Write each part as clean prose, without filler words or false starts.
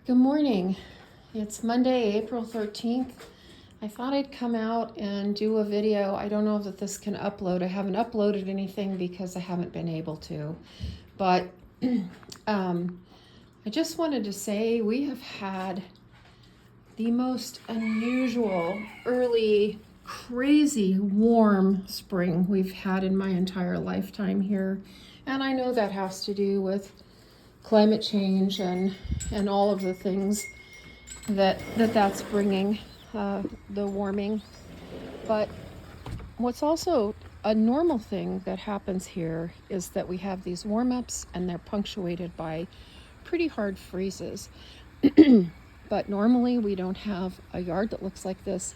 Good morning. It's Monday, April 13th. I thought I'd come out and do a video. I don't know that this can upload. I haven't uploaded anything because I haven't been able to. But I just wanted to say we have had the most unusual, early, crazy warm spring we've had in my entire lifetime here. And I know that has to do with climate change and all of the things that's bringing the warming. But what's also a normal thing that happens here is that we have these warm-ups and they're punctuated by pretty hard freezes. But normally we don't have a yard that looks like this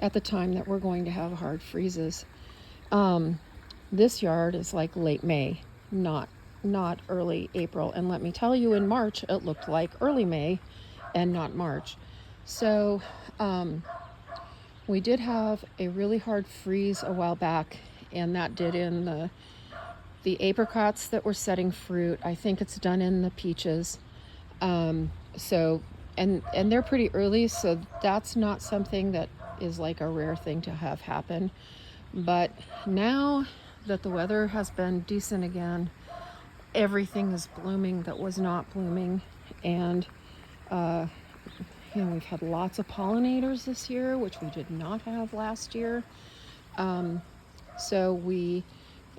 at the time that we're going to have hard freezes. This yard is like late May, not early April. And let me tell you, in March, it looked like early May and not March. So we did have a really hard freeze a while back, and that did in the apricots that were setting fruit. I think it's done in the peaches. So they're pretty early, so that's not something that is like a rare thing to have happen. But now that the weather has been decent again, everything is blooming that was not blooming. And we've had lots of pollinators this year, which we did not have last year. So we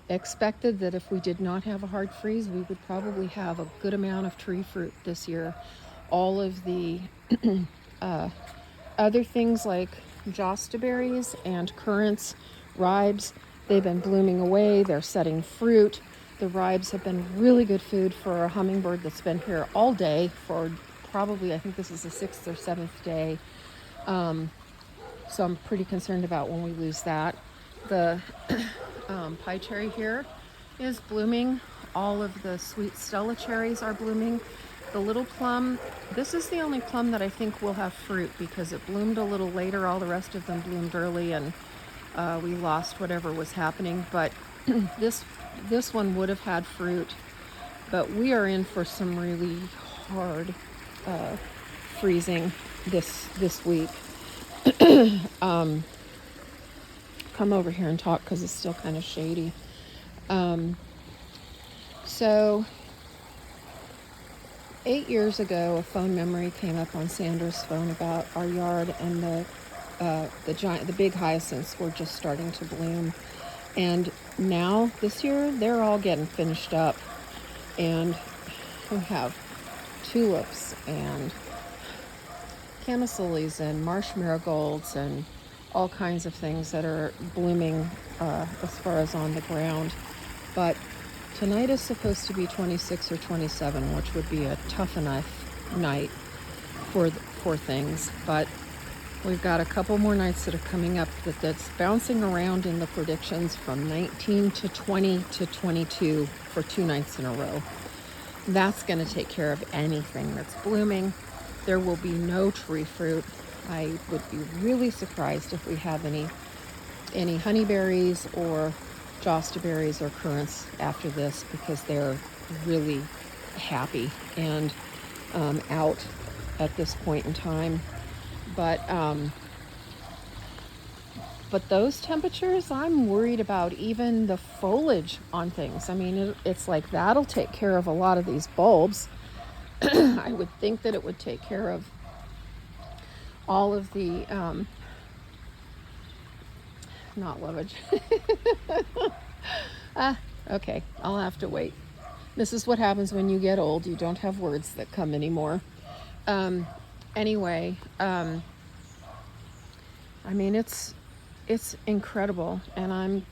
expected that if we did not have a hard freeze, we would probably have a good amount of tree fruit this year. All of the other things like jostaberries and currants, ribes, they've been blooming away. They're setting fruit. The ribes have been really good food for a hummingbird that's been here all day for probably, I think this is the 6th or 7th day. So I'm pretty concerned about when we lose that. The pie cherry here is blooming. All of the sweet Stella cherries are blooming. The little plum, this is the only plum that I think will have fruit because it bloomed a little later. All the rest of them bloomed early, and we lost whatever was happening. But this one would have had fruit. But we are in for some really hard freezing this week. Come over here and talk because it's still kind of shady. So 8 years ago, a phone memory came up on Sandra's phone about our yard, and the big hyacinths were just starting to bloom. And now this year, they're all getting finished up, and we have tulips and camas and marsh marigolds and all kinds of things that are blooming as far as on the ground. But tonight is supposed to be 26 or 27, which would be a tough enough night for things. But we've got a couple more nights that are coming up that's bouncing around in the predictions from 19 to 20 to 22 for 2 nights in a row. That's going to take care of anything that's blooming. There will be no tree fruit. I would be really surprised if we have any honeyberries or jostaberries or currants after this, because they're really happy and out at this point in time. But those temperatures, I'm worried about even the foliage on things. I mean, it's like that'll take care of a lot of these bulbs. I would think that it would take care of all of the not lovage. Okay, I'll have to wait. This is what happens when you get old. You don't have words that come anymore. Anyway, I mean, it's incredible, and I'm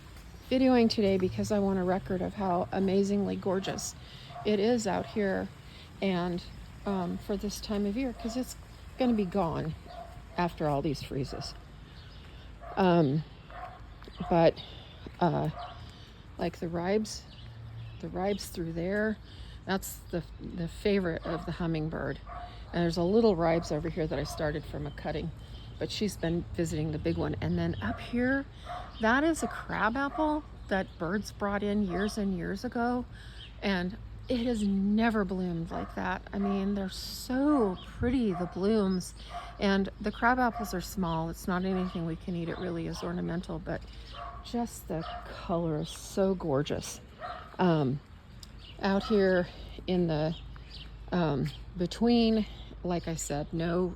videoing today because I want a record of how amazingly gorgeous it is out here, and for this time of year, because it's going to be gone after all these freezes. But like the ribes through there, that's the favorite of the hummingbird. And there's a little ribes over here that I started from a cutting, but she's been visiting the big one. And then up here, that is a crabapple that birds brought in years and years ago, and it has never bloomed like that. I mean, they're so pretty, the blooms. And the crab apples are small. It's not anything we can eat. It really is ornamental, but just the color is so gorgeous. Out here in the between, like I said, no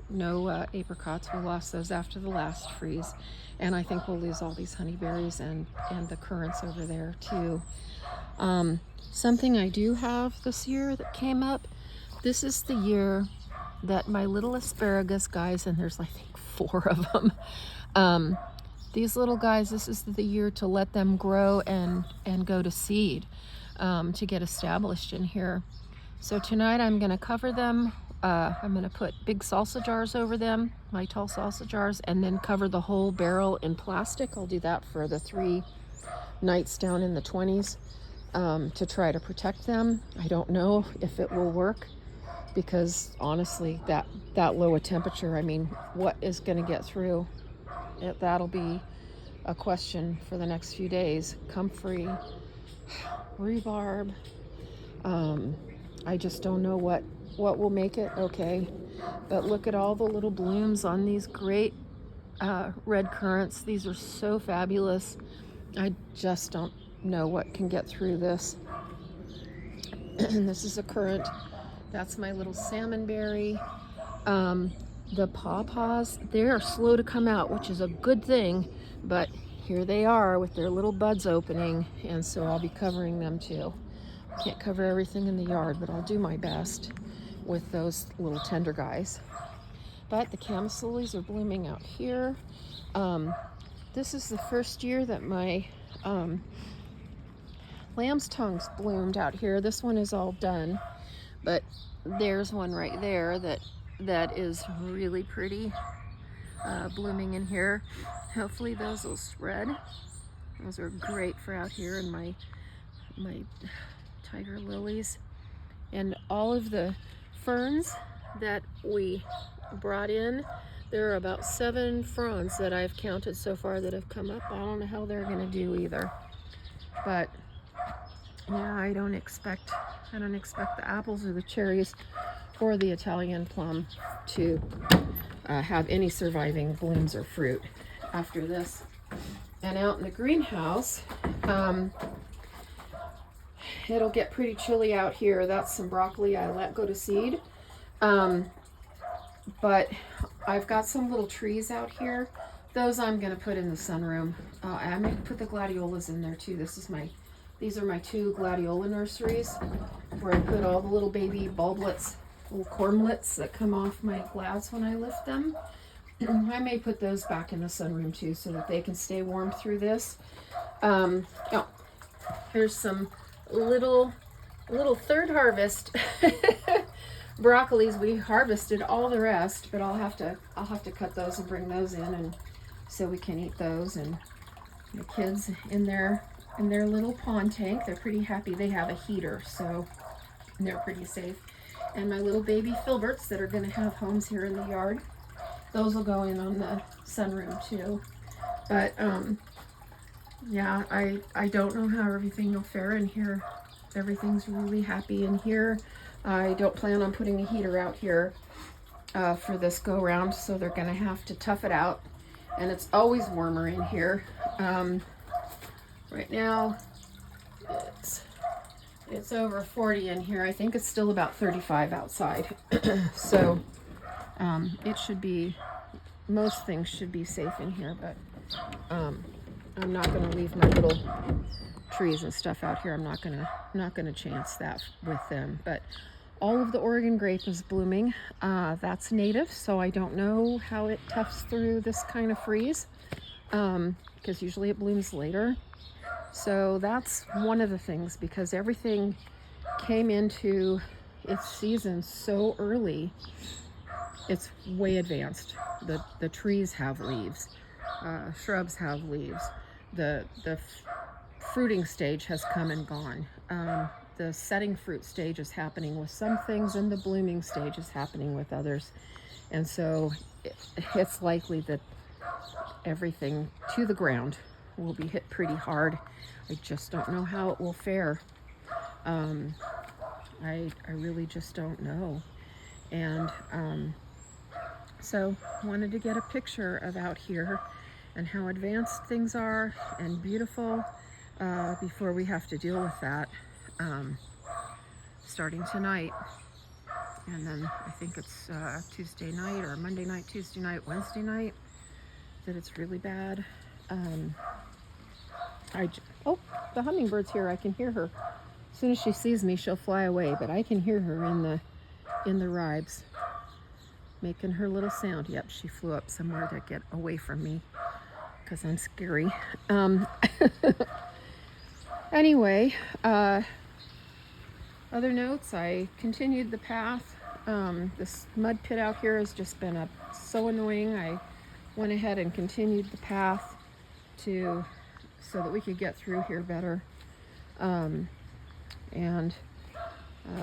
apricots. We lost those after the last freeze, and I think we'll lose all these honeyberries and the currants over there too. Something I do have this year that came up. This is the year that my little asparagus guys, and there's I think 4 of them. These little guys, this is the year to let them grow and go to seed, to get established in here. So tonight I'm going to cover them. I'm going to put big salsa jars over them, my tall salsa jars, and then cover the whole barrel in plastic. I'll do that for the 3 nights down in the 20s, to try to protect them. I don't know if it will work, because honestly, that low a temperature, I mean, what is going to get through? That'll be a question for the next few days. Comfrey, rhubarb. I just don't know what will make it okay. But look at all the little blooms on these great red currants. These are so fabulous. I just don't know what can get through this. This is a currant. That's my little salmonberry. The pawpaws, they are slow to come out, which is a good thing, but here they are with their little buds opening, and so I'll be covering them too. Can't cover everything in the yard, but I'll do my best with those little tender guys. But the camas lilies are blooming out here. This is the first year that my lamb's tongues bloomed out here. This one is all done, but there's one right there that is really pretty, blooming in here. Hopefully those will spread. Those are great for out here, and my tiger lilies. And all of the ferns that we brought in, there are about 7 fronds that I've counted so far that have come up. I don't know how they're gonna do either, but yeah, I don't expect the apples or the cherries or the Italian plum to have any surviving blooms or fruit after this. And out in the greenhouse, it'll get pretty chilly out here. That's some broccoli I let go to seed. But I've got some little trees out here. Those I'm gonna put in the sunroom. I may put the gladiolas in there too. These are my 2 gladiola nurseries, where I put all the little baby bulblets, little cormlets that come off my glads when I lift them. I may put those back in the sunroom too, so that they can stay warm through this. Oh, here's some little third harvest broccolis. We harvested all the rest, but I'll have to cut those and bring those in, and so we can eat those. And the kids in their little pond tank, they're pretty happy. They have a heater, so they're pretty safe. And my little baby filberts that are going to have homes here in the yard, those will go in on the sunroom too. But yeah, I don't know how everything will fare in here. Everything's really happy in here. I don't plan on putting a heater out here for this go round, so they're going to have to tough it out. And it's always warmer in here. Right now it's over 40 in here. I think it's still about 35 outside. So it should be, most things should be safe in here, but I'm not going to leave my little trees and stuff out here. I'm not going to chance that with them. But all of the Oregon grape is blooming. That's native, so I don't know how it toughs through this kind of freeze, because usually it blooms later. So that's one of the things, because everything came into its season so early. It's way advanced. The trees have leaves, shrubs have leaves. The fruiting stage has come and gone. The setting fruit stage is happening with some things, and the blooming stage is happening with others. And so it's likely that everything to the ground will be hit pretty hard. I just don't know how it will fare. I really just don't know. And so wanted to get a picture of out here and how advanced things are and beautiful before we have to deal with that starting tonight. And then I think it's Tuesday night or Monday night, Tuesday night, Wednesday night that it's really bad. Oh, the hummingbird's here. I can hear her. As soon as she sees me, she'll fly away, but I can hear her in the ribes making her little sound. Yep, she flew up somewhere to get away from me because I'm scary. Anyway, other notes, I continued the path. This mud pit out here has just been so annoying. I went ahead and continued the path so that we could get through here better.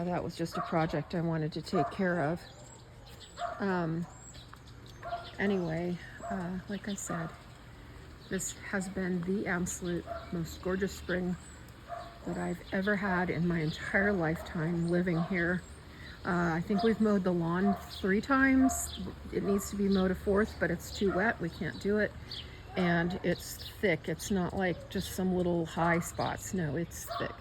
That was just a project I wanted to take care of. Anyway, like I said, this has been the absolute most gorgeous spring that I've ever had in my entire lifetime living here. I think we've mowed the lawn 3 times. It needs to be mowed a 4th, but it's too wet. We can't do it. And it's thick. It's not like just some little high spots. No, it's thick.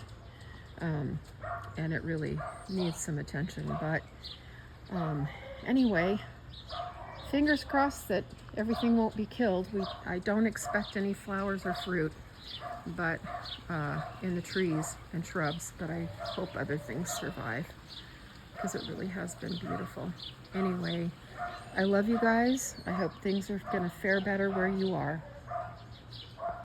And it really needs some attention. But anyway, fingers crossed that everything won't be killed. I don't expect any flowers or fruit, but in the trees and shrubs, but I hope other things survive because it really has been beautiful. Anyway, I love you guys. I hope things are going to fare better where you are.